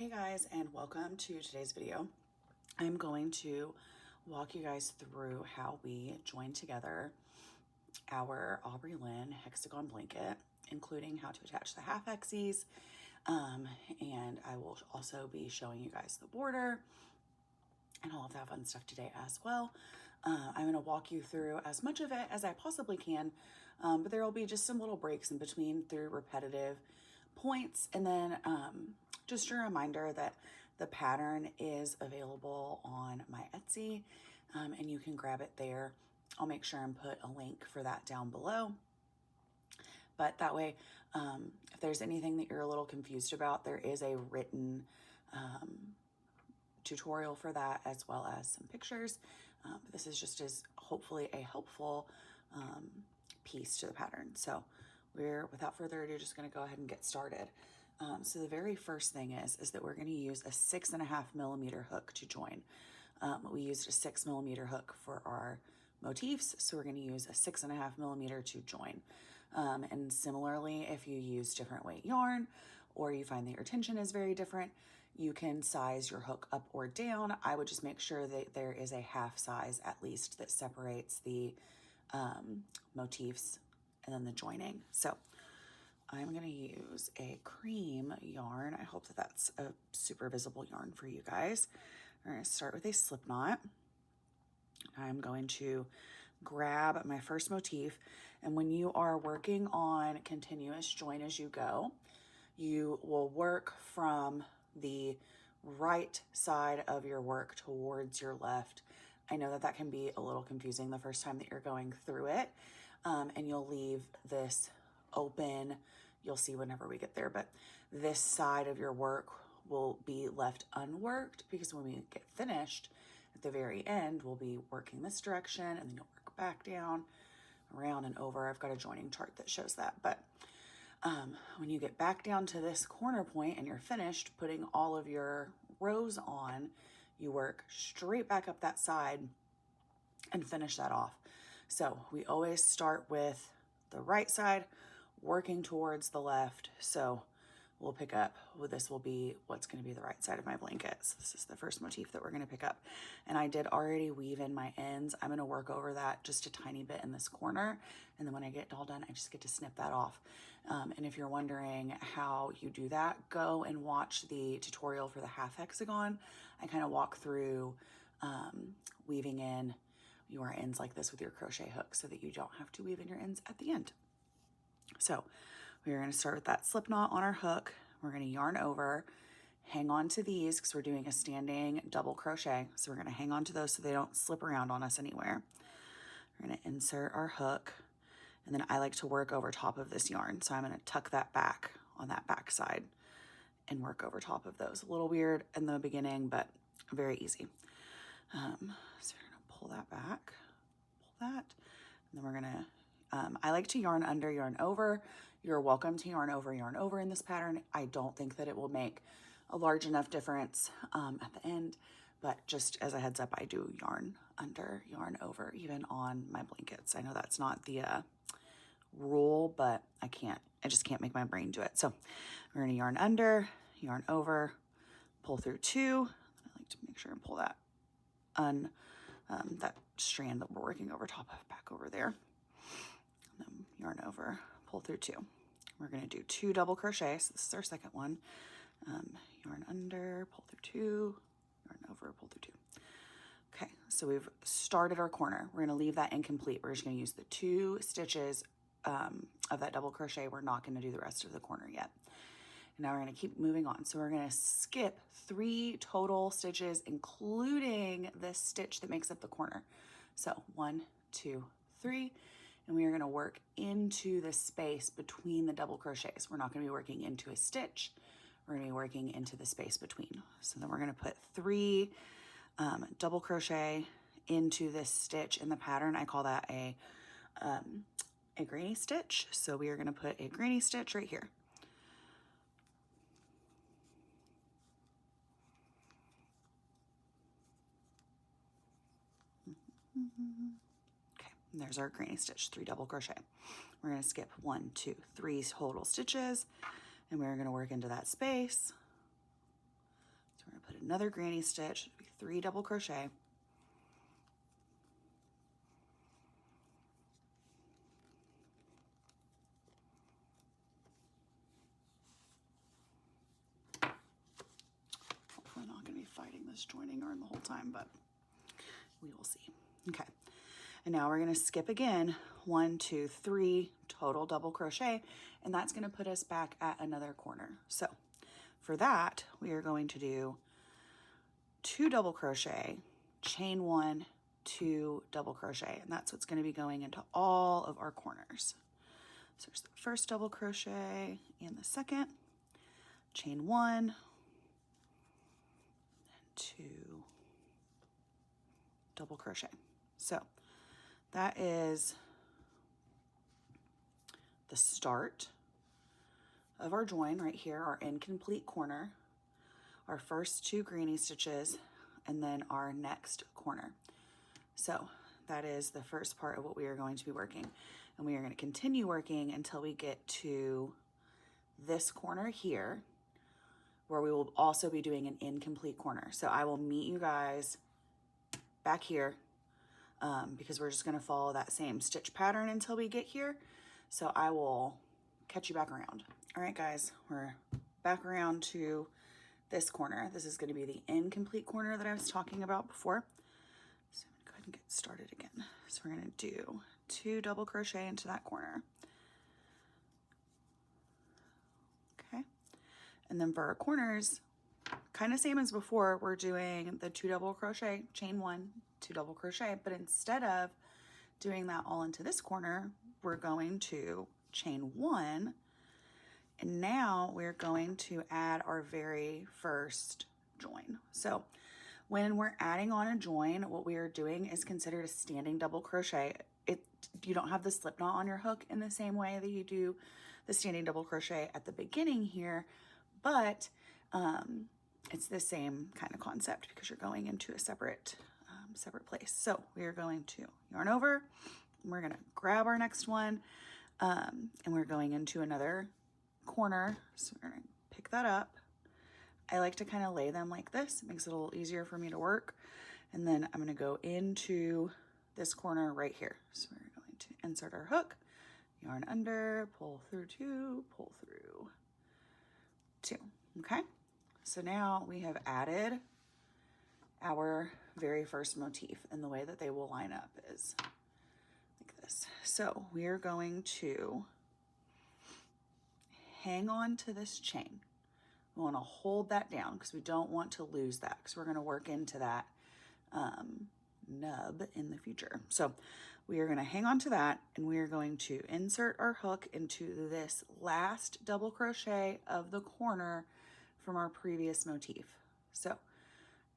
Hey guys, and welcome to today's video. I'm going to walk you guys through how we join together our Aubrey Lynn hexagon blanket, including how to attach the half Hexis. And I will also be showing you guys the border and all of that fun stuff today as well. I'm going to walk you through as much of it as I possibly can, but there will be just some little breaks in between through repetitive points. And then just a reminder that the pattern is available on my Etsy, and you can grab it there. I'll make sure and put a link for that down below. But that way, if there's anything that you're a little confused about, there is a written tutorial for that, as well as some pictures. This is just as hopefully a helpful piece to the pattern. So we're, without further ado, just going to go ahead and get started. So the very first thing is that we're going to use a 6.5 millimeter hook to join. We used a 6 millimeter hook for our motifs, so we're going to use a 6.5 millimeter to join. And similarly, if you use different weight yarn or you find that your tension is very different, you can size your hook up or down. I would just make sure that there is a half size at least that separates the motifs and then the joining. So I'm going to use a cream yarn. I hope that that's a super visible yarn for you guys. We're going to start with a slip knot. I'm going to grab my first motif, and when you are working on continuous join as you go, you will work from the right side of your work towards your left. I know that that can be a little confusing the first time that you're going through it, and you'll leave this open. You'll see whenever we get there, but this side of your work will be left unworked, because when we get finished at the very end, we'll be working this direction, and then you'll work back down, around and over. I've got a joining chart that shows that. But when you get back down to this corner point and you're finished putting all of your rows on, you work straight back up that side and finish that off. So we always start with the right side working towards the left. So we'll pick up, well, this will be what's going to be the right side of my blanket. So this is the first motif that we're going to pick up. And I did already weave in my ends. I'm going to work over that just a tiny bit in this corner. And then when I get all done, I just get to snip that off. And if you're wondering how you do that, go and watch the tutorial for the half hexagon. I kind of walk through weaving in your ends like this with your crochet hook so that you don't have to weave in your ends at the end. So we're going to start with that slip knot on our hook. We're going to yarn over, hang on to these because we're doing a standing double crochet. So we're going to hang on to those so they don't slip around on us anywhere. We're going to insert our hook, and then I like to work over top of this yarn. So I'm going to tuck that back on that back side and work over top of those. A little weird in the beginning, but very easy. So we're going to pull that back, pull that, and then we're going to I like to yarn under, yarn over. You're welcome to yarn over in this pattern. I don't think that it will make a large enough difference at the end, but just as a heads up, I do yarn under, yarn over, even on my blankets. I know that's not the rule, but I just can't make my brain do it. So we're gonna yarn under, yarn over, pull through two. I like to make sure and pull that that strand that we're working over top of back over there. And then yarn over, pull through two. We're going to do 2 double crochets. So this is our second one. Yarn under, pull through 2, yarn over, pull through 2. Okay, so we've started our corner. We're going to leave that incomplete. We're just going to use the 2 stitches of that double crochet. We're not going to do the rest of the corner yet. And now we're going to keep moving on. So we're going to skip 3 total stitches, including this stitch that makes up the corner. So 1, 2, 3. And we are going to work into the space between the double crochets. We're not going to be working into a stitch. We're going to be working into the space between. So then we're going to put 3 double crochet into this stitch in the pattern. I call that a granny stitch. So we are going to put a granny stitch right here. And there's our granny stitch, 3 double crochet. We're going to skip 1, 2, 3 total stitches, and we're going to work into that space. put another granny stitch, 3 double crochet. Hopefully not going to be fighting this joining yarn the whole time, but we will see. Okay, and now we're going to skip again, 1, 2, 3 total double crochet, and that's going to put us back at another corner. So for that, we are going to do 2 double crochet, chain 1, 2 double crochet, and that's what's going to be going into all of our corners. So there's the first double crochet and the second, chain 1 and 2 double crochet. So that is the start of our join right here, our incomplete corner, our first 2 granny stitches, and then our next corner. So that is the first part of what we are going to be working, and we are going to continue working until we get to this corner here, where we will also be doing an incomplete corner. So I will meet you guys back here because we're just going to follow that same stitch pattern until we get here. So I will catch you back around. All right, guys, we're back around to this corner. This is going to be the incomplete corner that I was talking about before. So I'm going to go ahead and get started again. So we're going to do 2 double crochet into that corner. Okay. And then for our corners, kind of same as before, we're doing the 2 double crochet, chain 1, 2 double crochet, but instead of doing that all into this corner, we're going to chain 1, and now we're going to add our very first join. So when we're adding on a join, what we are doing is considered a standing double crochet. You don't have the slip knot on your hook in the same way that you do the standing double crochet at the beginning here, but it's the same kind of concept because you're going into a separate place. So we are going to yarn over, we're going to grab our next one, and we're going into another corner. So we're going to pick that up. I like to kind of lay them like this. It makes it a little easier for me to work. And then I'm going to go into this corner right here. So we're going to insert our hook, yarn under, pull through 2, pull through 2. Okay, so now we have added our very first motif, and the way that they will line up is like this. So we are going to hang on to this chain. We want to hold that down because we don't want to lose that, because we're going to work into that nub in the future. So we are going to hang on to that, and we are going to insert our hook into this last double crochet of the corner from our previous motif. So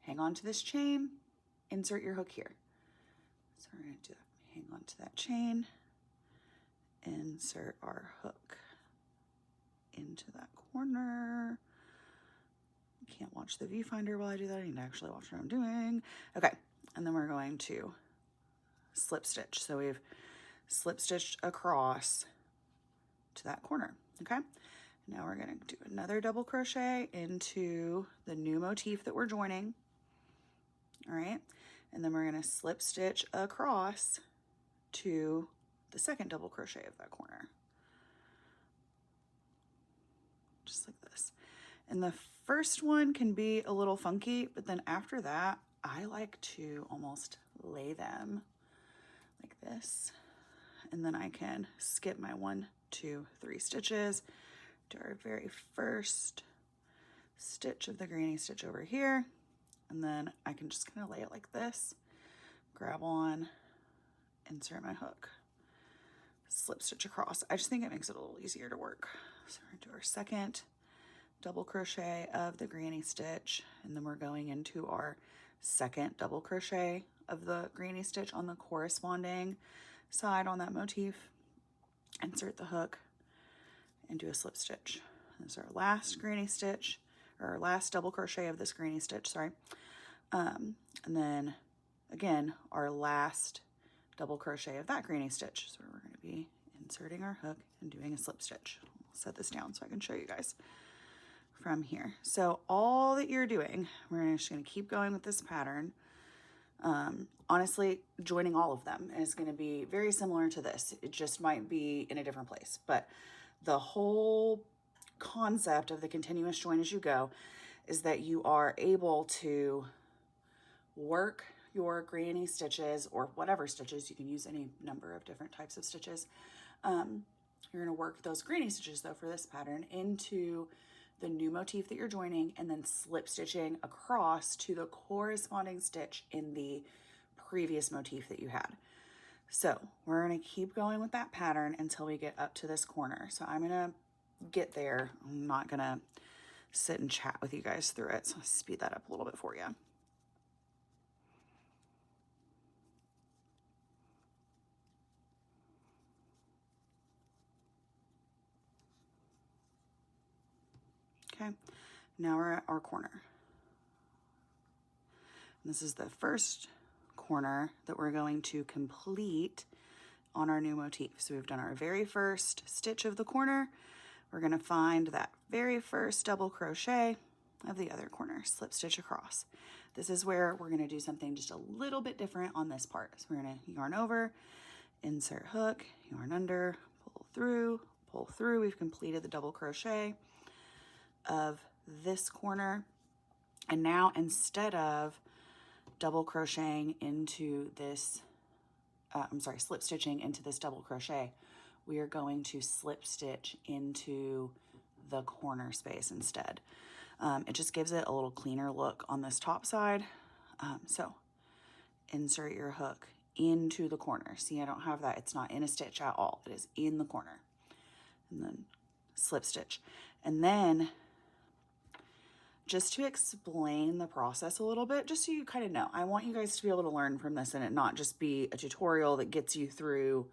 hang on to this chain, insert your hook here. So we're going to do that. Hang on to that chain, insert our hook into that corner. Can't watch the viewfinder while I do that. I need to actually watch what I'm doing. Okay, and then we're going to slip stitch. So we've slip stitched across to that corner. Okay, now we're going to do another double crochet into the new motif that we're joining. All right, and then we're going to slip stitch across to the second double crochet of that corner, just like this. And the first one can be a little funky, but then after that, I like to almost lay them like this. And then I can skip my 1, 2, 3 stitches, do our very first stitch of the granny stitch over here. And then I can just kind of lay it like this, grab on, insert my hook, slip stitch across. I just think it makes it a little easier to work. So we're gonna do our second double crochet of the granny stitch, and then we're going into our second double crochet of the granny stitch on the corresponding side on that motif. Insert the hook and do a slip stitch. This is our last granny stitch, or our last double crochet of this granny stitch, sorry. And then again, our last double crochet of that granny stitch. So we're going to be inserting our hook and doing a slip stitch. I'll set this down so I can show you guys. from here. So all that you're doing, we're just going to keep going with this pattern. Honestly, joining all of them is going to be very similar to this. It just might be in a different place, but the whole concept of the continuous join as you go is that you are able to work your granny stitches, or whatever stitches, you can use any number of different types of stitches. You're going to work those granny stitches though for this pattern into the new motif that you're joining, and then slip stitching across to the corresponding stitch in the previous motif that you had. So we're going to keep going with that pattern until we get up to this corner. So I'm going to get there. I'm not going to sit and chat with you guys through it, so I'll speed that up a little bit for you. Okay, now we're at our corner. And this is the first corner that we're going to complete on our new motif. So we've done our very first stitch of the corner. We're going to find that very first double crochet of the other corner, slip stitch across. This is where we're going to do something just a little bit different on this part. So we're going to yarn over, insert hook, yarn under, pull through, pull through. We've completed the double crochet of this corner. And now instead of double crocheting into this, slip stitching into this double crochet, we are going to slip stitch into the corner space instead. It just gives it a little cleaner look on this top side. So insert your hook into the corner. See, I don't have that. It's not in a stitch at all. It is in the corner. And then slip stitch. And then just to explain the process a little bit, just so you kind of know, I want you guys to be able to learn from this and it not just be a tutorial that gets you through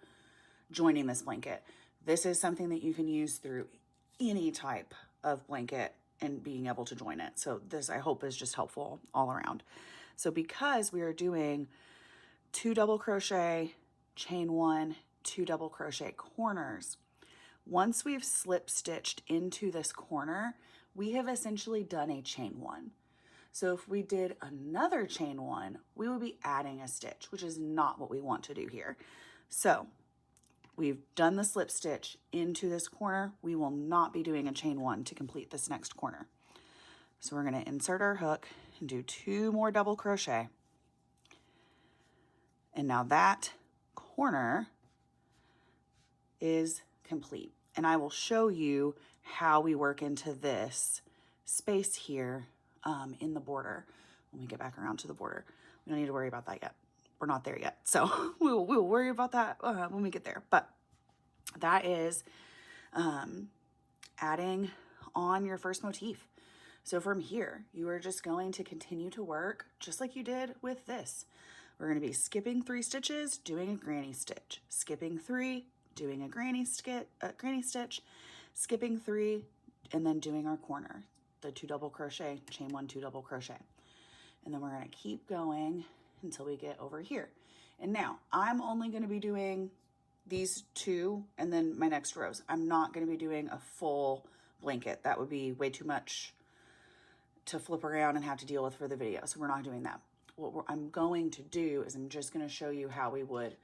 joining this blanket. This is something that you can use through any type of blanket and being able to join it. So this, I hope, is just helpful all around. So because we are doing 2 double crochet, chain 1, 2 double crochet corners, once we've slip stitched into this corner, we have essentially done a chain 1. So if we did another chain 1, we would be adding a stitch, which is not what we want to do here. So we've done the slip stitch into this corner. We will not be doing a chain 1 to complete this next corner. So we're going to insert our hook and do 2 more double crochet. And now that corner is complete. And I will show you how we work into this space here in the border when we get back around to the border. We don't need to worry about that yet. We're not there yet. So we'll worry about that when we get there. But that is adding on your first motif. So from here, you are just going to continue to work just like you did with this. We're going to be skipping 3 stitches, doing a granny stitch, skipping 3, doing a granny stitch, skipping 3, and then doing our corner, the 2 double crochet, chain 1, 2 double crochet. And then we're going to keep going until we get over here. And now I'm only going to be doing these 2 and then my next rows. I'm not going to be doing a full blanket. That would be way too much to flip around and have to deal with for the video. So we're not doing that. What I'm going to do is I'm just going to show you how we would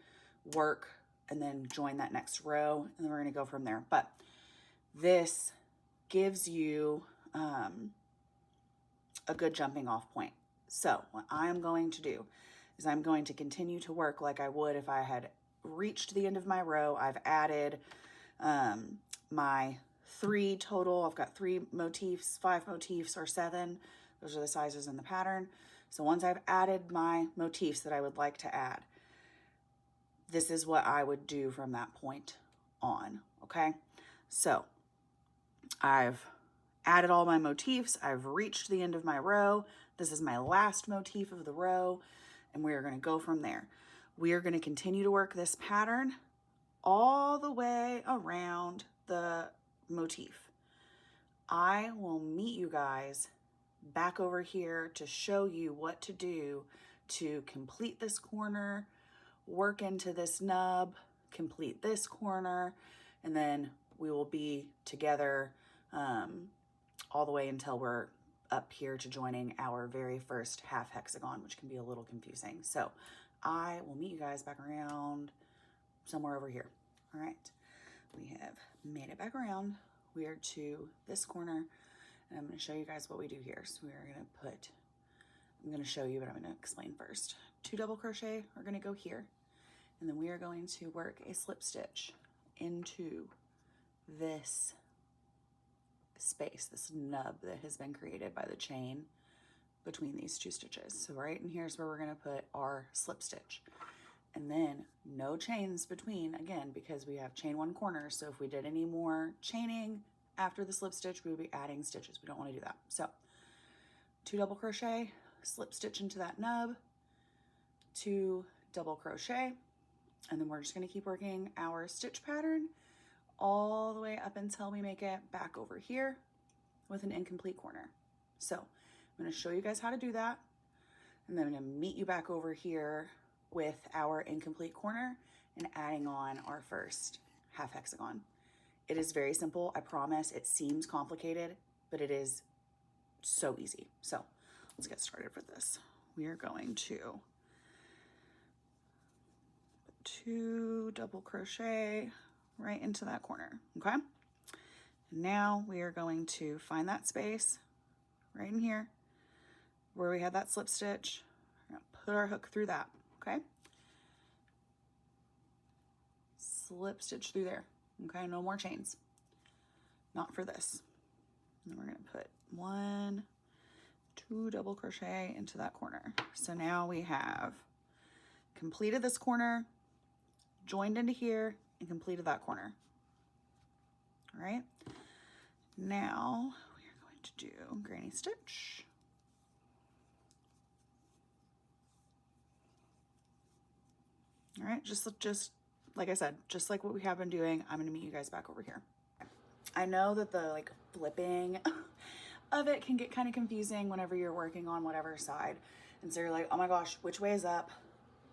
work and then join that next row, and then we're going to go from there. But this gives you a good jumping off point. So what I'm going to do is I'm going to continue to work like I would if I had reached the end of my row. I've added my 3 total. I've got 3 motifs, 5 motifs, or 7. Those are the sizes in the pattern. So once I've added my motifs that I would like to add, this is what I would do from that point on, okay? So I've added all my motifs. I've reached the end of my row. This is my last motif of the row, and we are going to go from there. We are going to continue to work this pattern all the way around the motif. I will meet you guys back over here to show you what to do to complete this corner, work into this nub, complete this corner, and then we will be together all the way until we're up here to joining our very first half hexagon, which can be a little confusing. So I will meet you guys back around somewhere over here. All right, we have made it back around. We are to this corner, and I'm going to show you guys what we do here. So we are going to put, I'm going to show you, but I'm going to explain first. 2 double crochet are going to go here, and then we are going to work a slip stitch into this space, this nub that has been created by the chain between these 2 stitches. So right in here is where we're going to put our slip stitch, and then no chains between, again, because we have chain 1 corners. So if we did any more chaining after the slip stitch, we would be adding stitches. We don't want to do that. So 2 double crochet, slip stitch into that nub, 2 double crochet, and then we're just going to keep working our stitch pattern all the way up until we make it back over here with an incomplete corner. So I'm going to show you guys how to do that, and then I'm going to meet you back over here with our incomplete corner and adding on our first half hexagon. It is very simple, I promise. It seems complicated, but it is so easy. So let's get started with this. We are going to 2 double crochet right into that corner, okay? Now we are going to find that space right in here where we had that slip stitch. We're gonna put our hook through that, okay? Slip stitch through there, okay? No more chains, not for this. And then we're gonna put 1, 2 double crochet into that corner. So now we have completed this corner, joined into here, and completed that corner. All right, now we are going to do granny stitch. All right, just like I said, just like what we have been doing, I'm gonna meet you guys back over here. I know that the like flipping of it can get kind of confusing whenever you're working on whatever side. And so you're like, oh my gosh, which way is up?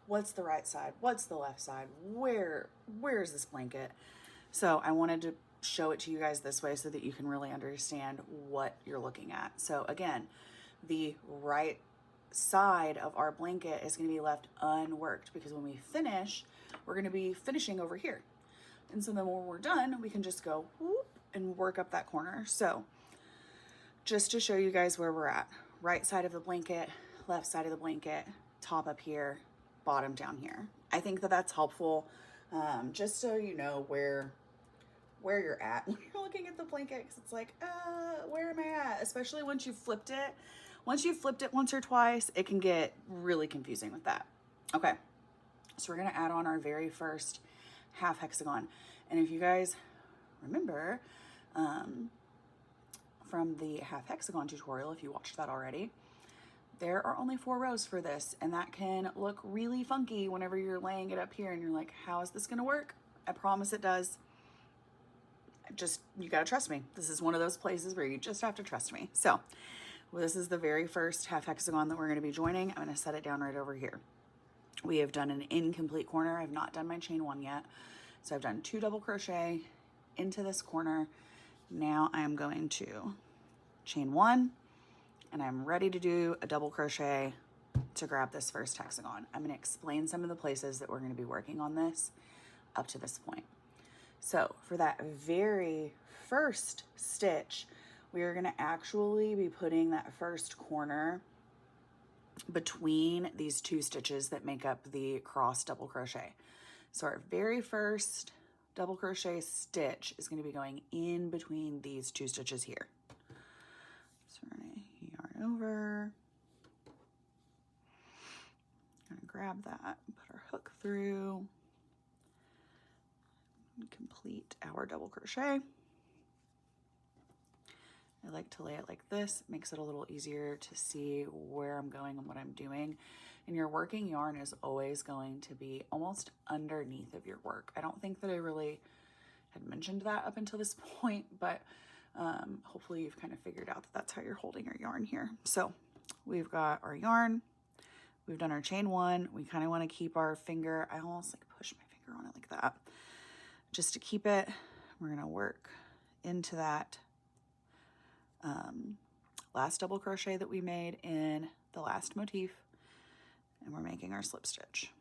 What's the right side? What's the left side? Where is this blanket? So I wanted to show it to you guys this way so that you can really understand what you're looking at. So again, the right side of our blanket is going to be left unworked because when we finish, we're going to be finishing over here. And so then when we're done, we can just go whoop and work up that corner. So just to show you guys where we're at, right side of the blanket, left side of the blanket, top up here, bottom down here. I think that that's helpful, just so you know where you're at when you're looking at the blanket, because it's like, where am I at? Especially once you've flipped it. Once you've flipped it once or twice, it can get really confusing with that. Okay, so we're gonna add on our very first half hexagon. And if you guys remember from the half hexagon tutorial, if you watched that already, there are only 4 rows for this, and that can look really funky whenever you're laying it up here and you're like, how is this gonna work? I promise it does. You gotta trust me. This is one of those places where you just have to trust me. So this is the very first half hexagon that we're gonna be joining. I'm gonna set it down right over here. We have done an incomplete corner. I've not done my chain 1 yet. So I've done 2 double crochet into this corner. Now I'm going to chain 1, and I'm ready to do a double crochet to grab this first hexagon. I'm gonna explain some of the places that we're gonna be working on this up to this point. So for that very first stitch, we are gonna actually be putting that first corner between these 2 stitches that make up the cross double crochet. So our very first double crochet stitch is going to be going in between these 2 stitches here. So we're going to yarn over, going to grab that, put our hook through, and complete our double crochet. I like to lay it like this. It makes it a little easier to see where I'm going and what I'm doing. And your working yarn is always going to be almost underneath of your work. I don't think that I really had mentioned that up until this point, but hopefully you've kind of figured out that that's how you're holding your yarn here. So we've got our yarn, we've done our chain 1. We kind of want to keep our finger, I almost like push my finger on it like that, just to keep it. We're going to work into that last double crochet that we made in the last motif, and we're making our slip stitch.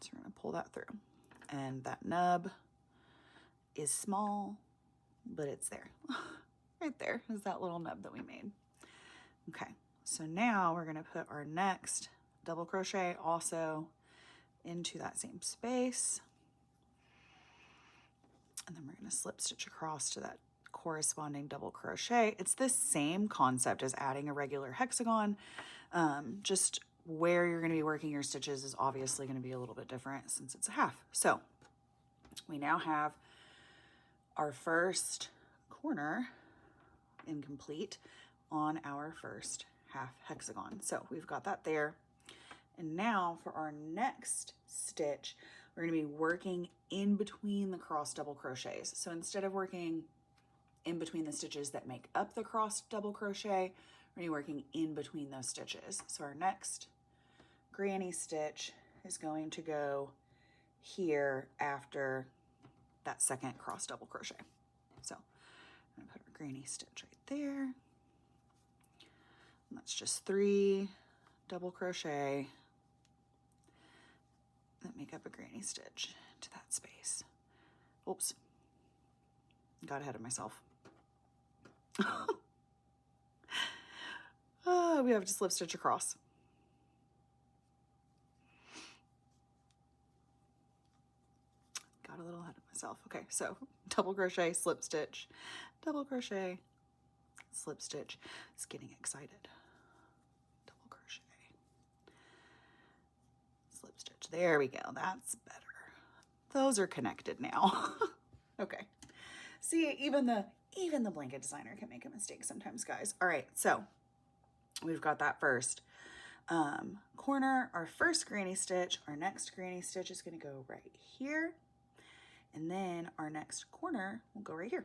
So we're going to pull that through, and that nub is small, but it's there. Right there is that little nub that we made. Okay, so now we're going to put our next double crochet also into that same space, and then we're going to slip stitch across to that corresponding double crochet. It's the same concept as adding a regular hexagon, just where you're going to be working your stitches is obviously going to be a little bit different since it's a half. So we now have our first corner incomplete on our first half hexagon. So we've got that there. And now for our next stitch, we're going to be working in between the cross double crochets. So instead of working in between the stitches that make up the cross double crochet, we're going to be working in between those stitches. So our next granny stitch is going to go here after that second cross double crochet. So I'm going to put our granny stitch right there. And that's just 3 double crochet that make up a granny stitch to that space. Oops, got ahead of myself. We have to slip stitch across. Got a little ahead of myself. Okay, so double crochet, slip stitch, double crochet, slip stitch. It's getting excited. Double crochet, slip stitch. There we go. That's better. Those are connected now. Okay. See, even the blanket designer can make a mistake sometimes, guys. All right, so we've got that first corner, our first granny stitch. Our next granny stitch is going to go right here, and then our next corner will go right here.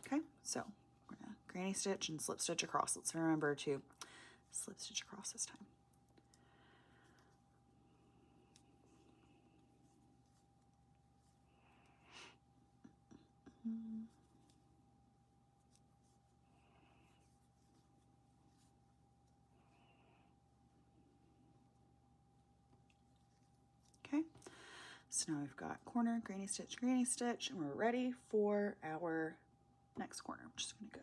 Okay, so we're gonna granny stitch and slip stitch across. Let's remember to slip stitch across this time. Okay, so now we've got corner, granny stitch, and we're ready for our next corner. I'm just gonna go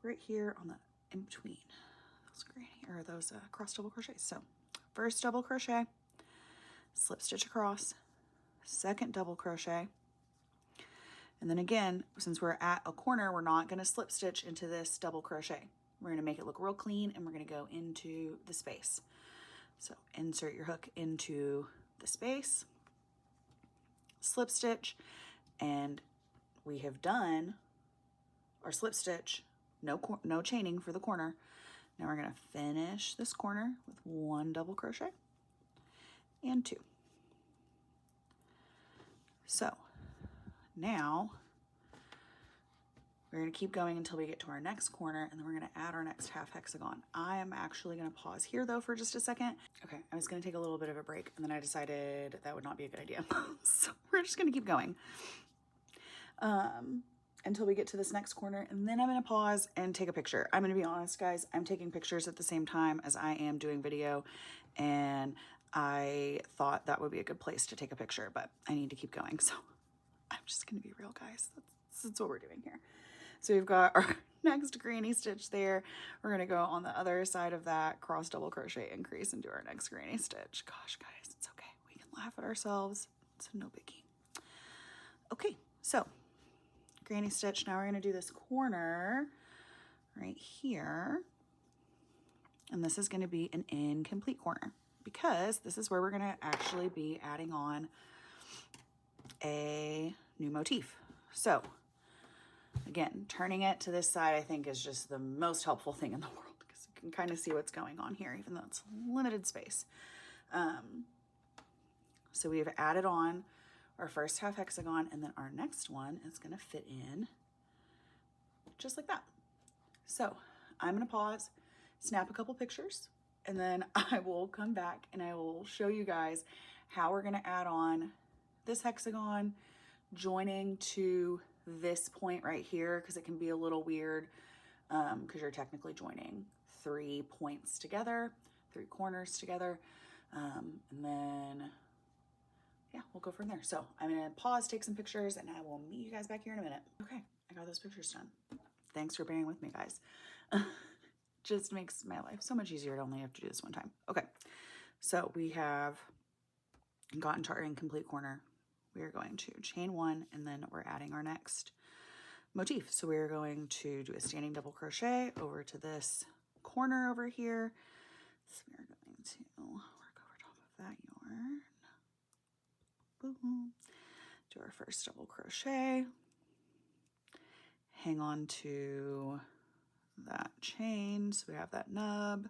right here on the in between those cross double crochets. So first double crochet, slip stitch across, second double crochet, and then again, since we're at a corner, we're not going to slip stitch into this double crochet. We're going to make it look real clean, and we're going to go into the space. So insert your hook into the space, slip stitch, and we have done our slip stitch, no chaining for the corner. Now we're going to finish this corner with 1 double crochet and 2. So now we're going to keep going until we get to our next corner, and then we're going to add our next half hexagon. I am actually going to pause here though for just a second. Okay, I was going to take a little bit of a break, and then I decided that would not be a good idea. So we're just going to keep going until we get to this next corner, and then I'm going to pause and take a picture. I'm going to be honest, guys, I'm taking pictures at the same time as I am doing video, and I thought that would be a good place to take a picture, but I need to keep going. So I'm just going to be real, guys. That's what we're doing here. So we've got our next granny stitch there. We're going to go on the other side of that cross double crochet increase and do our next granny stitch. Gosh, guys, it's okay. We can laugh at ourselves. It's no biggie. Okay, so granny stitch. Now we're going to do this corner right here. And this is going to be an incomplete corner because this is where we're going to actually be adding on a new motif. So again, turning it to this side, I think, is just the most helpful thing in the world because you can kind of see what's going on here, even though it's limited space. So we have added on our first half hexagon, and then our next one is going to fit in just like that. So I'm going to pause, snap a couple pictures, and then I will come back and I will show you guys how we're going to add on this hexagon joining to this point right here because it can be a little weird because you're technically joining 3 points together, 3 corners together. And then, yeah, we'll go from there. So I'm gonna pause, take some pictures, and I will meet you guys back here in a minute. Okay, I got those pictures done. Thanks for bearing with me, guys. Just makes my life so much easier to only have to do this one time. Okay, so we have gotten to our incomplete corner. We are going to chain 1, and then we're adding our next motif. So we're going to do a standing double crochet over to this corner over here. So we're going to work over top of that yarn. Boom. Do our first double crochet. Hang on to that chain. So we have that nub.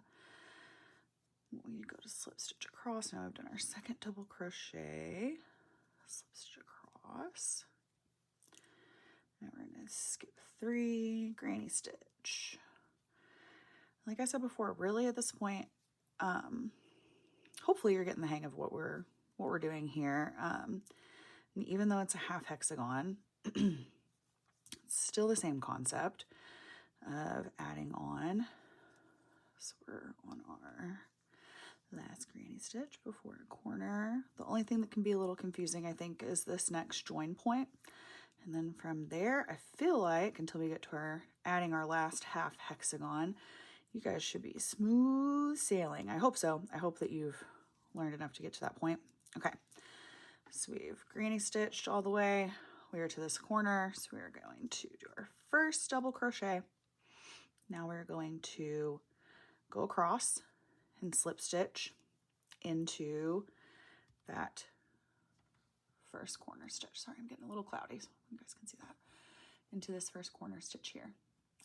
We go to slip stitch across. Now we've done our second double crochet. Slip stitch across. Now we're going to skip 3, granny stitch. Like I said before, really at this point, hopefully you're getting the hang of what we're doing here. And even though it's a half hexagon, it's still the same concept of adding on. So we're on our last granny stitch before a corner. The only thing that can be a little confusing, I think, is this next join point. And then from there, I feel like until we get to our adding our last half hexagon, you guys should be smooth sailing. I hope so. I hope that you've learned enough to get to that point. Okay, so we've granny stitched all the way. We are to this corner, so we're going to do our first double crochet. Now we're going to go across and slip stitch into that first corner stitch. Sorry, I'm getting a little cloudy, so you guys can see that. Into this first corner stitch here.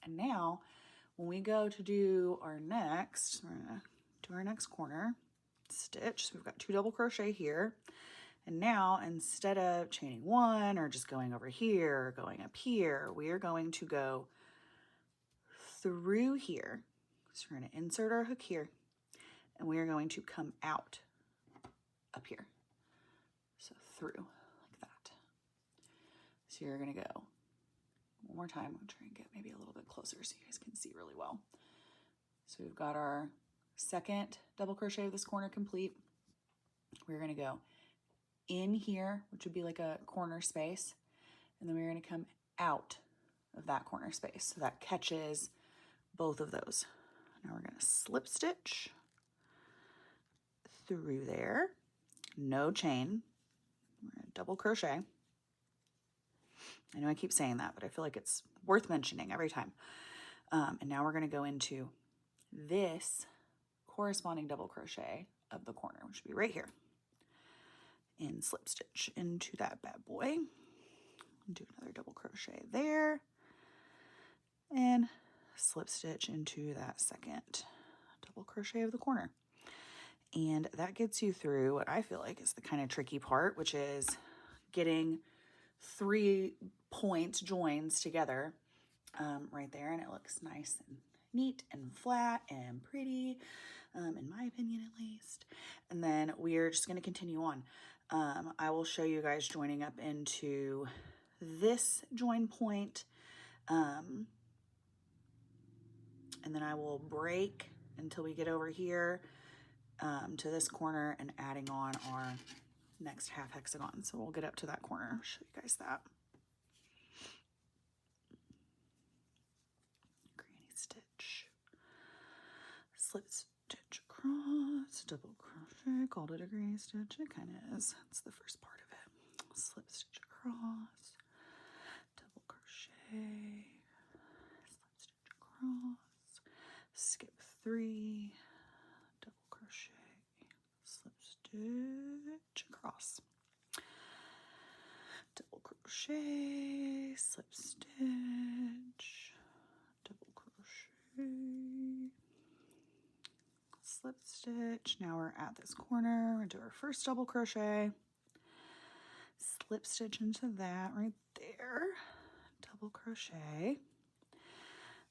And now, when we go to do our next, we're gonna do our next corner stitch. So we've got 2 double crochet here. And now, instead of chaining 1 or just going over here or going up here, we are going to go through here. So we're gonna insert our hook here, and we are going to come out up here. So through like that. So you're gonna go one more time. I'll try and get maybe a little bit closer so you guys can see really well. So we've got our second double crochet of this corner complete. We're gonna go in here, which would be like a corner space, and then we're gonna come out of that corner space. So that catches both of those. Now we're gonna slip stitch through there, no chain. We're gonna double crochet. I know I keep saying that, but I feel like it's worth mentioning every time. And now we're gonna go into this corresponding double crochet of the corner, which would be right here. And slip stitch into that bad boy. Do another double crochet there. And slip stitch into that second double crochet of the corner. And that gets you through what I feel like is the kind of tricky part, which is getting 3 point joins together right there. And it looks nice and neat and flat and pretty, in my opinion at least. And then we're just going to continue on. I will show you guys joining up into this join point, and then I will break until we get over here to this corner and adding on our next half hexagon. So we'll get up to that corner, show you guys that. Granny stitch, slip stitch across, double crochet, called it a granny stitch, it kind of is, that's the first part of it. Slip stitch across, double crochet, slip stitch across, skip 3, double crochet, slip stitch across, double crochet, slip stitch, double crochet, slip stitch. Now we're at this corner. We're gonna do our first double crochet, slip stitch into that right there, double crochet.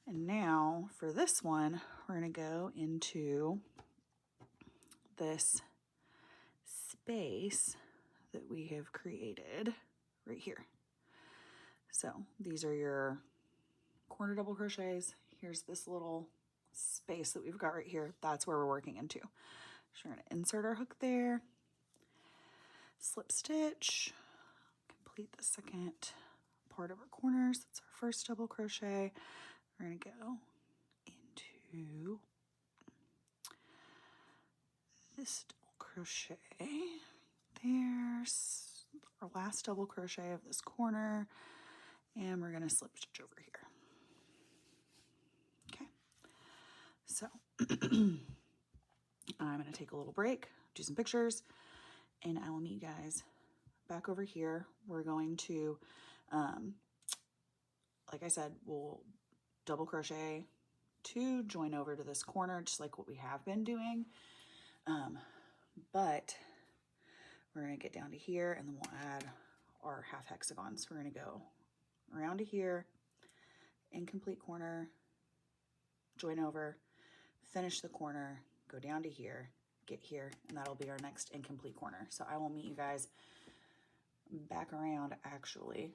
And now for this one, we're gonna go into this space that we have created right here. So these are your corner double crochets. Here's this little space that we've got right here. That's where we're working into. So we're going to insert our hook there, slip stitch, complete the second part of our corners. That's our first double crochet. We're going to go into this double crochet. There's our last double crochet of this corner, and we're going to slip stitch over here. Okay, so I'm going to take a little break, do some pictures, and I will meet you guys back over here. We're going to, like I said, we'll double crochet 2, join over to this corner, just like what we have been doing. But we're going to get down to here, and then we'll add our half hexagon. So we're going to go around to here, incomplete corner, join over, finish the corner, go down to here, get here, and that'll be our next incomplete corner. So I will meet you guys back around actually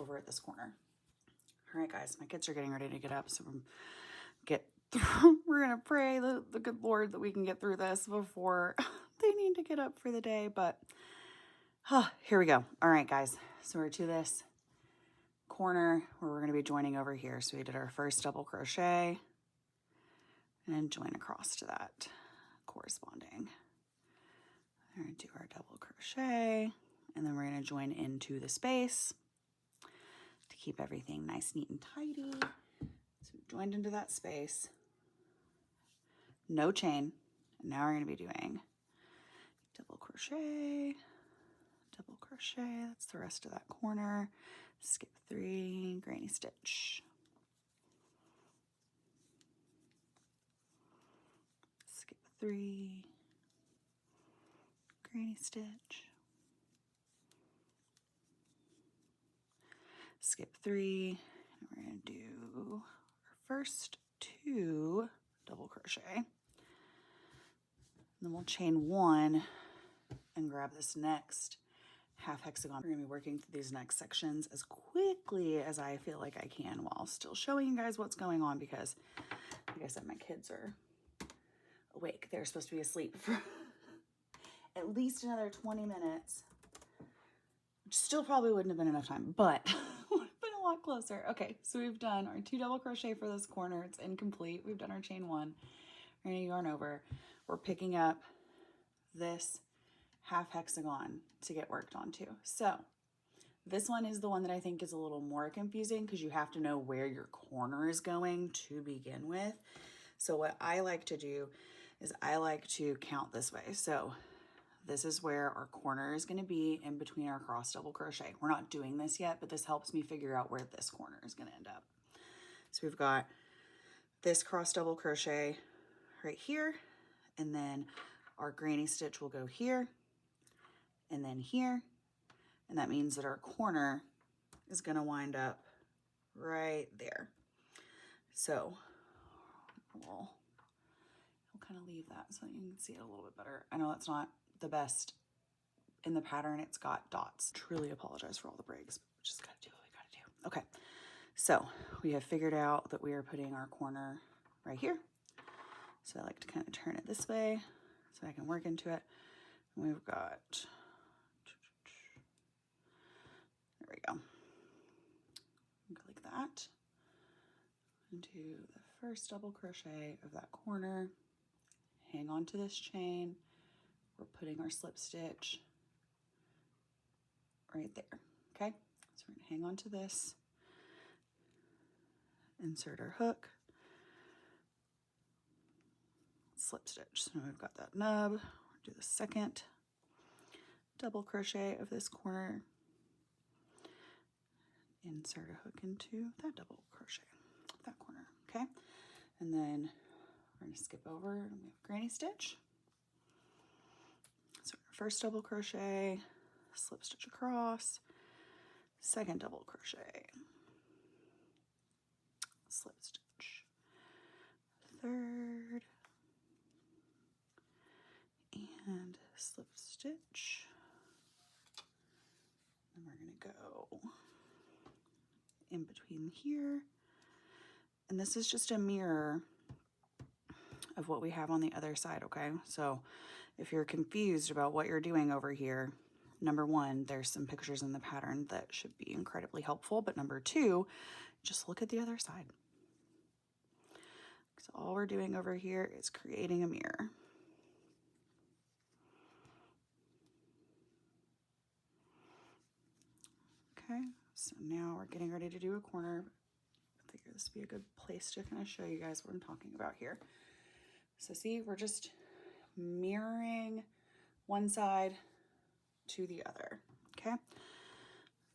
over at this corner. All right, guys, my kids are getting ready to get up, so we're gonna pray the good Lord that we can get through this before they need to get up for the day. But here we go. All right, guys, so we're to this corner where we're going to be joining over here. So we did our first double crochet and join across to that corresponding. We're going to do our double crochet, and then we're going to join into the space to keep everything nice, neat, and tidy. So we joined into that space, no chain, and now we're going to be doing double crochet, that's the rest of that corner, skip 3, granny stitch, skip 3, granny stitch, skip 3, and we're going to do our first 2 double crochet. And then we'll chain 1 and grab this next half hexagon. We're going to be working through these next sections as quickly as I feel like I can while still showing you guys what's going on, because like I said, my kids are awake. They're supposed to be asleep for at least another 20 minutes, which still probably wouldn't have been enough time, but would have been a lot closer. Okay, so we've done our 2 double crochet for this corner. It's incomplete. We've done our chain 1. We're going to yarn over. We're picking up this half hexagon to get worked onto. So this one is the one that I think is a little more confusing because you have to know where your corner is going to begin with. So what I like to do is I like to count this way. So this is where our corner is going to be in between our cross double crochet. We're not doing this yet, but this helps me figure out where this corner is going to end up. So we've got this cross double crochet right here, and then our granny stitch will go here and then here, and that means that our corner is going to wind up right there. So we'll kind of leave that so you can see it a little bit better. I know that's not the best in the pattern. It's got dots. Truly apologize for all the breaks, but we just gotta do what we gotta do. Okay, so we have figured out that we are putting our corner right here. So I like to kind of turn it this way so I can work into it. And we've got, there we go. Go like that. Into the first double crochet of that corner. Hang on to this chain. We're putting our slip stitch right there, okay? So we're gonna hang on to this, insert our hook, slip stitch. So now we've got that nub. We'll do the second double crochet of this corner, insert a hook into that double crochet, that corner, okay? And then we're gonna skip over and we have granny stitch. So first double crochet, slip stitch across, second double crochet, slip stitch, third, and slip stitch. And we're gonna go in between here. And this is just a mirror of what we have on the other side, okay? So if you're confused about what you're doing over here, number one, there's some pictures in the pattern that should be incredibly helpful, but number two, just look at the other side. So all we're doing over here is creating a mirror. Okay, so now we're getting ready to do a corner. I figure this would be a good place to kind of show you guys what I'm talking about here. So see, we're just mirroring one side to the other, okay?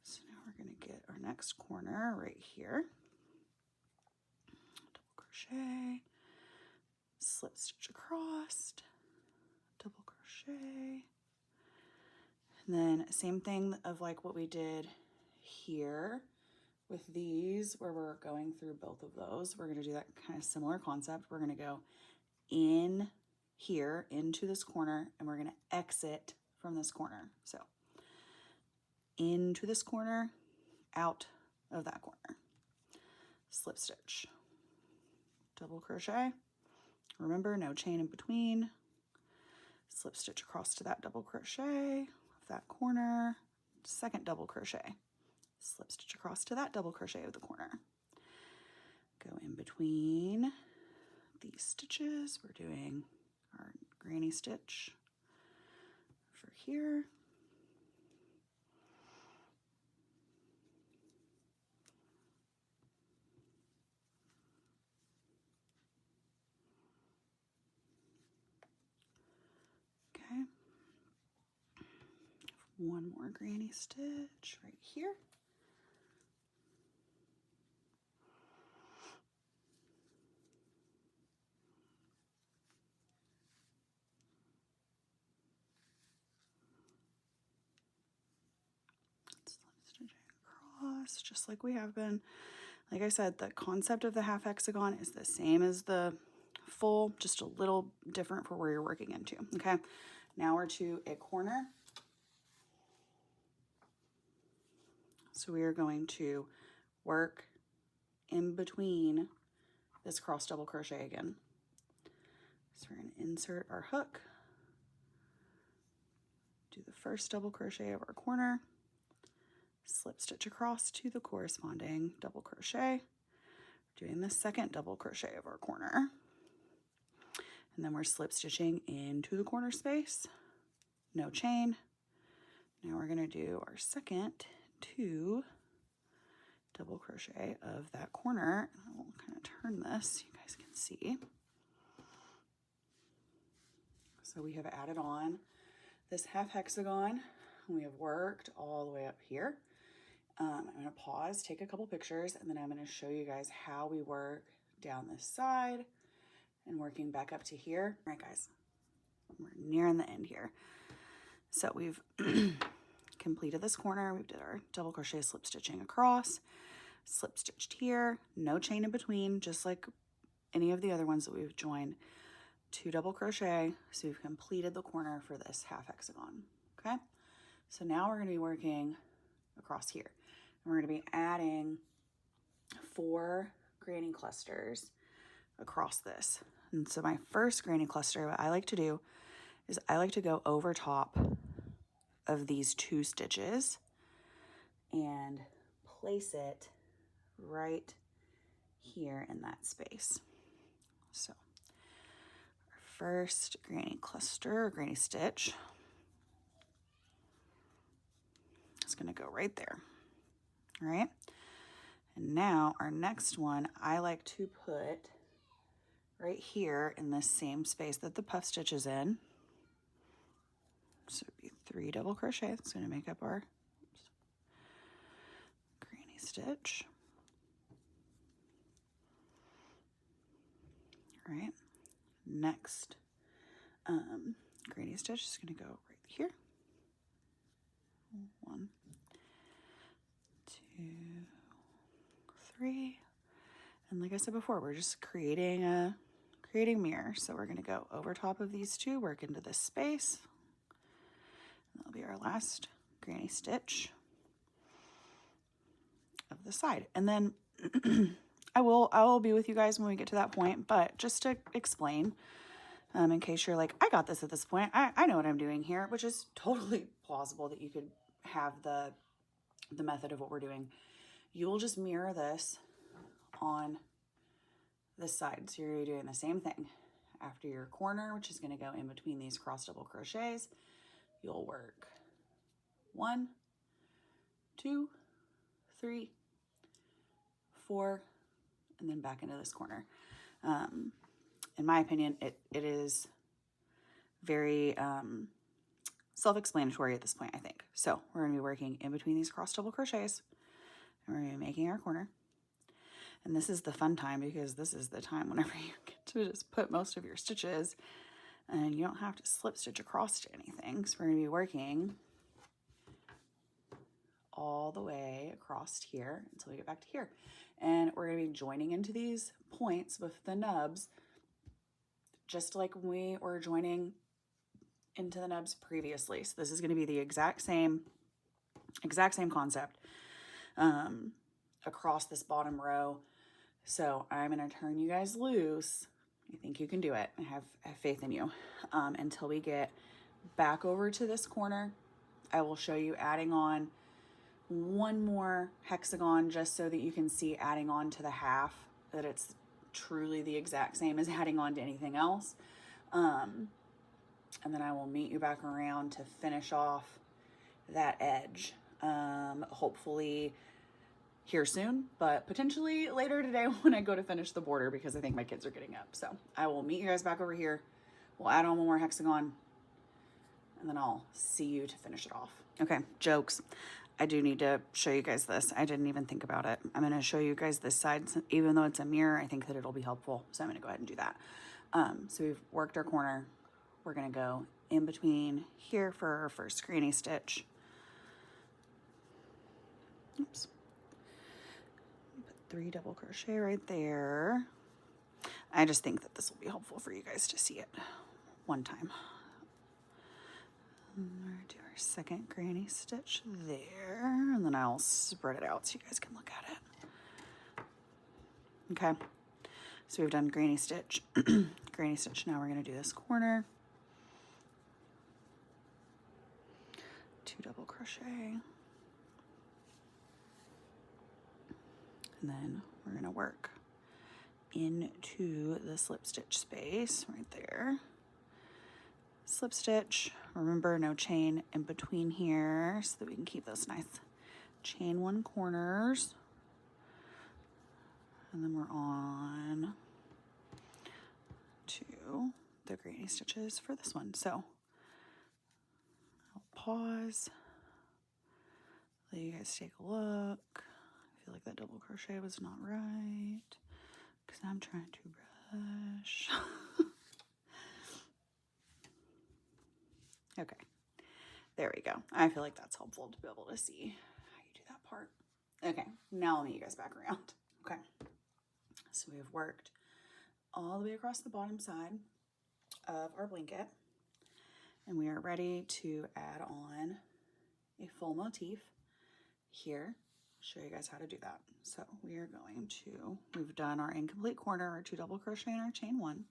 So now we're gonna get our next corner right here. Double crochet, slip stitch across, double crochet, and then same thing of like what we did here with these, where we're going through both of those. We're gonna do that kind of similar concept. We're gonna go in here into this corner, and we're gonna exit from this corner. So into this corner, out of that corner. Slip stitch, double crochet. Remember, no chain in between. Slip stitch across to that double crochet of that corner, second double crochet. Slip stitch across to that double crochet of the corner. Go in between these stitches. We're doing our granny stitch for here. Okay. One more granny stitch right here. Across, just like we have been. Like I said, the concept of the half hexagon is the same as the full, just a little different for where you're working into, okay? Now we're to a corner. So we are going to work in between this cross double crochet again. So we're going to insert our hook, do the first double crochet of our corner, slip stitch across to the corresponding double crochet, doing the second double crochet of our corner, and then we're slip stitching into the corner space, no chain. Now we're going to do our second two double crochet of that corner. I'll kind of turn this so you guys can see. So we have added on this half hexagon. We have worked all the way up here. I'm going to pause, take a couple pictures, and then I'm going to show you guys how we work down this side and working back up to here. All right, guys, we're nearing the end here. So we've completed this corner. We did our double crochet slip stitching across, slip stitched here, no chain in between, just like any of the other ones that we've joined. 2 double crochet, so we've completed the corner for this half hexagon, okay? So now we're going to be working across here. And we're going to be adding 4 granny clusters across this. And so my first granny cluster, what I like to do is I like to go over top of these 2 stitches and place it right here in that space. So our first granny cluster, or granny stitch, is going to go right there. All right. And now our next one, I like to put right here in this same space that the puff stitch is in. So it'd be 3 double crochet. It's going to make up our granny stitch. All right. Next granny stitch is going to go right here. 1, 2, 3. And like I said before, we're just creating mirror. So we're going to go over top of these 2, work into this space. And that'll be our last granny stitch. of the side. And then I will be with you guys when we get to that point, but just to explain, in case you're like, I got this at this point, I know what I'm doing here, which is totally plausible that you could have the method of what we're doing. You will just mirror this on this side. So you're doing the same thing. After your corner, which is going to go in between these cross double crochets, you'll work 1, 2, 3, 4, and then back into this corner. In my opinion, it is very self-explanatory at this point, I think. So we're going to be working in between these cross double crochets, and we're going to be making our corner. And this is the fun time, because this is the time whenever you get to just put most of your stitches and you don't have to slip stitch across to anything. So we're going to be working all the way across here until we get back to here. And we're going to be joining into these points with the nubs, just like we were joining into the nubs previously. So this is going to be the exact same concept across this bottom row. So I'm going to turn you guys loose. I think you can do it. I have faith in you. Until we get back over to this corner, I will show you adding on one more hexagon, just so that you can see adding on to the half, that it's truly the exact same as adding on to anything else. And then I will meet you back around to finish off that edge. Hopefully here soon, but potentially later today when I go to finish the border, because I think my kids are getting up. So I will meet you guys back over here. We'll add on one more hexagon, and then I'll see you to finish it off. Okay, jokes. I do need to show you guys this. I didn't even think about it. I'm going to show you guys this side. Even though it's a mirror, I think that it'll be helpful. So I'm going to go ahead and do that. So we've worked our corner. We're going to go in between here for our first granny stitch. Oops. 3 double crochet right there. I just think that this will be helpful for you guys to see it one time. We're gonna do our second granny stitch there, and then I'll spread it out so you guys can look at it. Okay, so we've done granny stitch. Granny stitch. Now we're gonna do this corner. 2 double crochet. And then we're going to work into the slip stitch space right there. Slip stitch. Remember, no chain in between here, so that we can keep those nice chain 1 corners. And then we're on to the granny stitches for this one. So I'll pause, let you guys take a look. I feel like that double crochet was not right, because I'm trying to brush. Okay, there we go. I feel like that's helpful to be able to see how you do that part. Okay, now I'll meet you guys back around. Okay, so we've worked all the way across the bottom side of our blanket, and we are ready to add on a full motif here. Show you guys how to do that. So we are going to, we've done our incomplete corner, our 2 double crochet and our chain 1.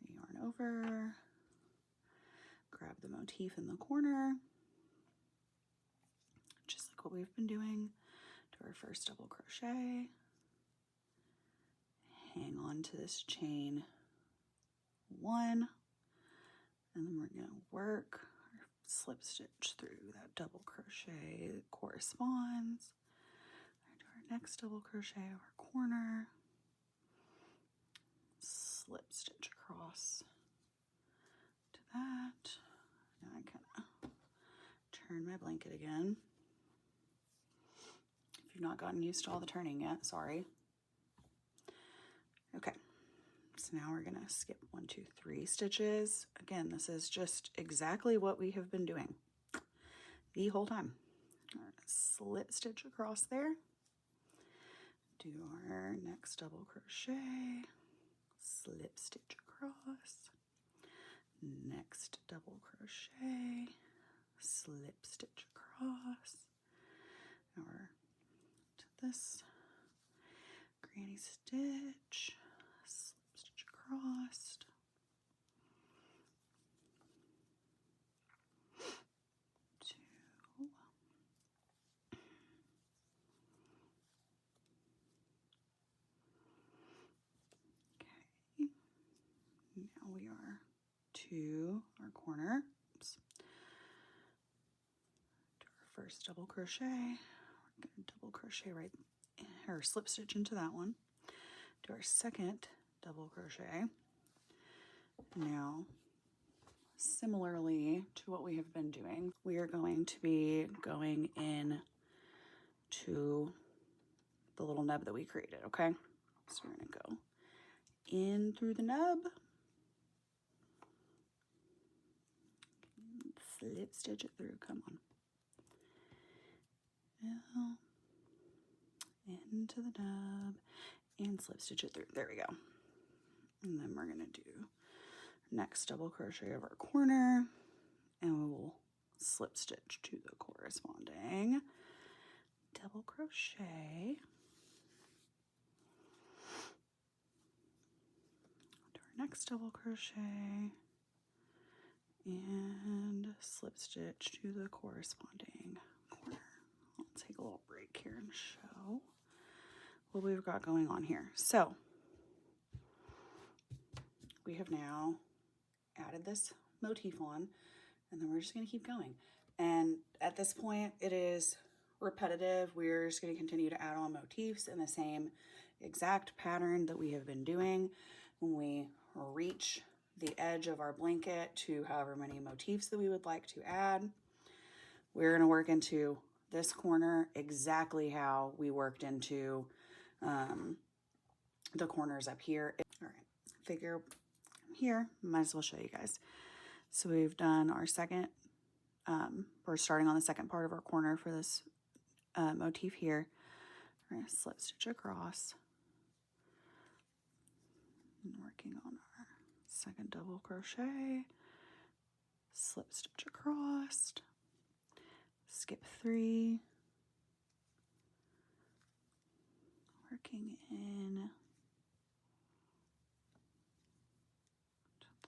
Yarn over, grab the motif in the corner, just like what we've been doing. Do our first double crochet, hang on to this chain 1, and then we're going to work slip stitch through that double crochet that corresponds. Do our next double crochet of our corner, slip stitch across to that. Now I kind of turn my blanket again. If you've not gotten used to all the turning yet, sorry. Okay. So now we're gonna skip 1, 2, 3 stitches. Again, this is just exactly what we have been doing the whole time. We're gonna slip stitch across there. Do our next double crochet, slip stitch across, next double crochet, slip stitch across, our to this granny stitch, slip stitch across, two, okay, now we are to our corner, oops, to our first double crochet. We're going to double crochet right, or slip stitch into that one, do our second double crochet. Now, similarly to what we have been doing, we are going to be going in to the little nub that we created, okay? So we're gonna go in through the nub, slip stitch it through, come on. Now, into the nub, and slip stitch it through, there we go. And then we're gonna do next double crochet of our corner, and we will slip stitch to the corresponding double crochet, do our next double crochet, and slip stitch to the corresponding corner. I'll take a little break here and show what we've got going on here. So we have now added this motif on, and then we're just going to keep going. And at this point, it is repetitive. We're just going to continue to add on motifs in the same exact pattern that we have been doing. When we reach the edge of our blanket to however many motifs that we would like to add, we're going to work into this corner exactly how we worked into the corners up here. All right, figure here, might as well show you guys. So we've done our second, we're starting on the second part of our corner for this motif here. We're going to slip stitch across and working on our second double crochet, slip stitch across, skip 3, working in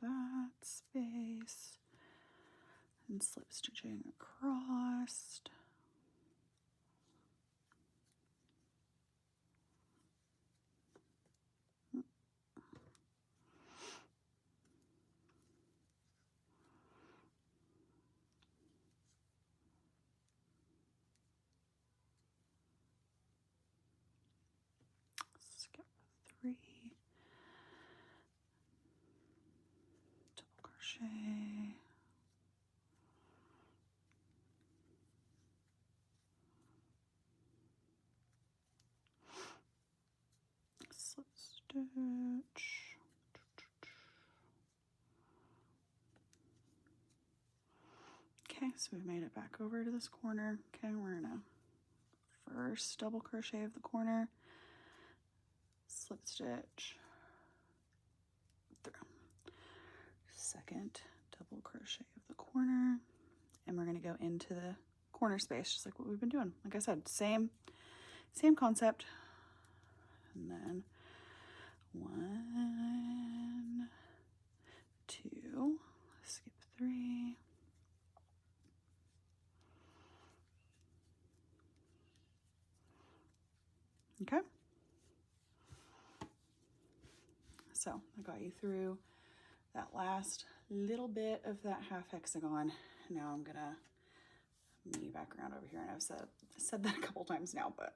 that space and slip stitching across. Skip 3, double crochet, slip stitch, okay, so we've made it back over to this corner. Okay, we're gonna first double crochet of the corner, slip stitch through, second double crochet of the corner, and we're going to go into the corner space just like what we've been doing. Like I said, same concept. And then 1, 2, skip 3, okay, so I got you through that last little bit of that half hexagon. Now I'm gonna move you back around over here, and I've said that a couple times now, but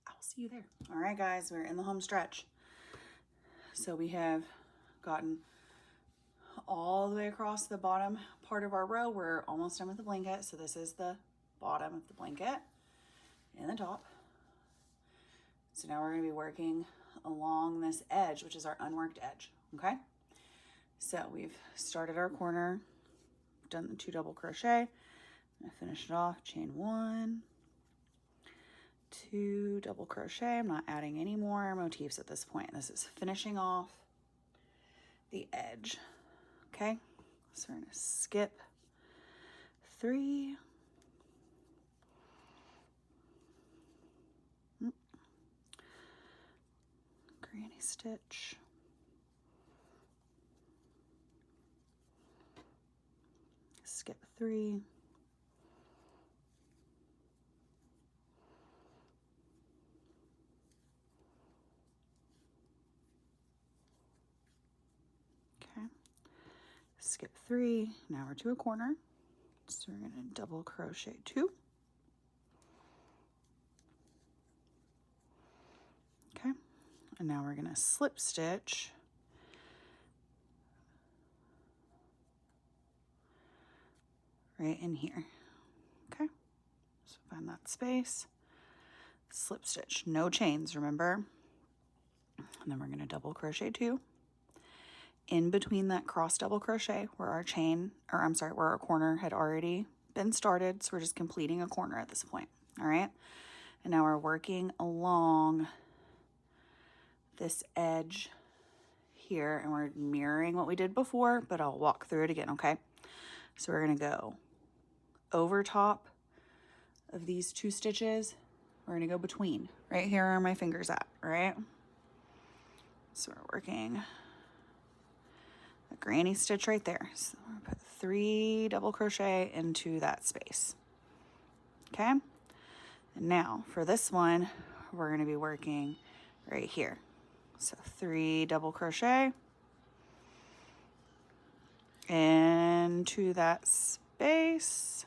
I'll see you there. All right, guys, we're in the home stretch. So we have gotten all the way across the bottom part of our row. We're almost done with the blanket. So this is the bottom of the blanket and the top. So now we're going to be working along this edge, which is our unworked edge, okay? So we've started our corner, done the 2 double crochet. I'm gonna finish it off, chain 1, 2 double crochet. I'm not adding any more motifs at this point. This is finishing off the edge, okay? So we're gonna skip 3, stitch. Skip 3. Okay, skip 3. Now we're to a corner, so we're going to double crochet 2. Okay, and now we're going to slip stitch right in here. Okay, so find that space, slip stitch, no chains, remember? And then we're going to double crochet 2 in between that cross double crochet where our chain, or I'm sorry, where our corner had already been started. So we're just completing a corner at this point. All right, and now we're working along this edge here, and we're mirroring what we did before, but I'll walk through it again. Okay, so we're going to go over top of these 2 stitches. We're going to go between. Right here are my fingers at, right? So we're working a granny stitch right there. So we're gonna put 3 double crochet into that space. Okay, and now for this one, we're going to be working right here. So 3 double crochet into that space.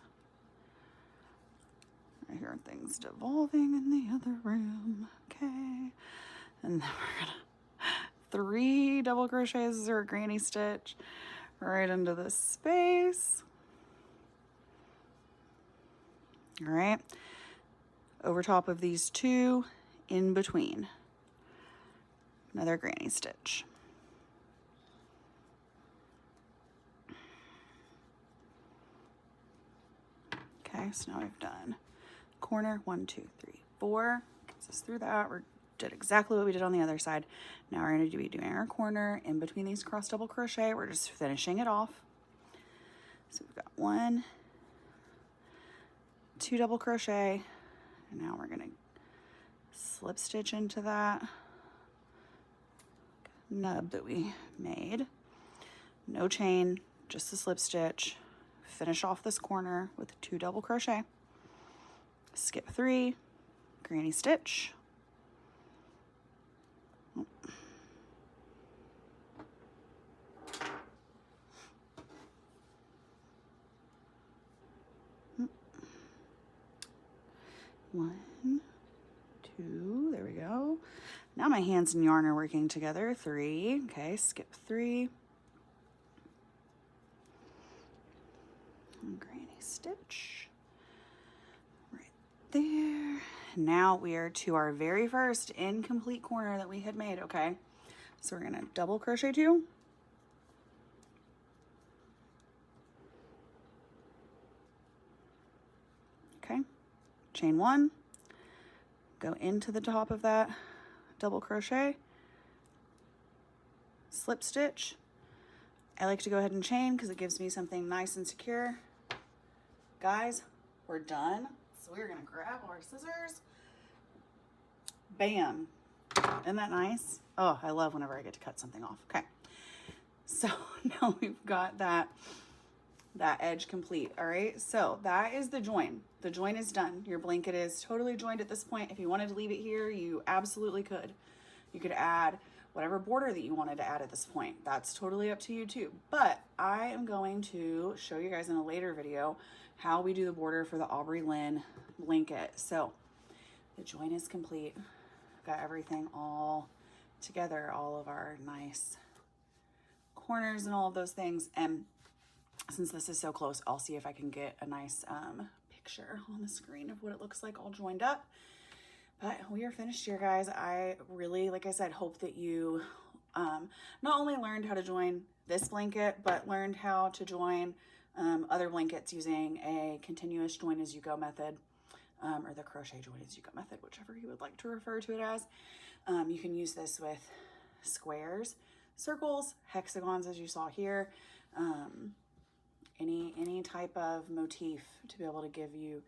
I hear things devolving in the other room. Okay, and then we're gonna 3 double crochets or a granny stitch right into this space. All right, over top of these 2, in between, another granny stitch. Okay, so now we've done corner 1, 2, 3, 4. Gets us through that. We did exactly what we did on the other side. Now we're going to be doing our corner in between these cross double crochet. We're just finishing it off. So we've got 1, 2 double crochet, and now we're going to slip stitch into that nub that we made. No chain, just a slip stitch. Finish off this corner with 2 double crochet. Skip 3, granny stitch. One, 2, there we go. Now my hands and yarn are working together. 3, okay, skip 3. And granny stitch right there. Now we are to our very first incomplete corner that we had made, okay? So we're gonna double crochet 2. Okay, chain 1, go into the top of that double crochet, slip stitch. I like to go ahead and chain because it gives me something nice and secure. Guys, we're done. So we're gonna grab our scissors. Bam. Isn't that nice? Oh, I love whenever I get to cut something off. Okay, so now we've got that edge complete. All right, so that is the join. The join is done. Your blanket is totally joined at this point. If you wanted to leave it here, you absolutely could. You could add whatever border that you wanted to add at this point. That's totally up to you too. But I am going to show you guys in a later video how we do the border for the Aubrey Lynn blanket. So the join is complete. I've got everything all together, all of our nice corners and all of those things. And since this is so close, I'll see if I can get a nice picture on the screen of what it looks like all joined up. But we are finished here, guys. I really, like I said, hope that you not only learned how to join this blanket, but learned how to join other blankets using a continuous join as you go method, or the crochet join as you go method, whichever you would like to refer to it as. You can use this with squares, circles, hexagons, as you saw here, any type of motif to be able to give you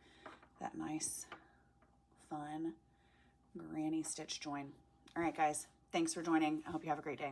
that nice, fun granny stitch join. All right, guys, Thanks for joining. I hope you have a great day.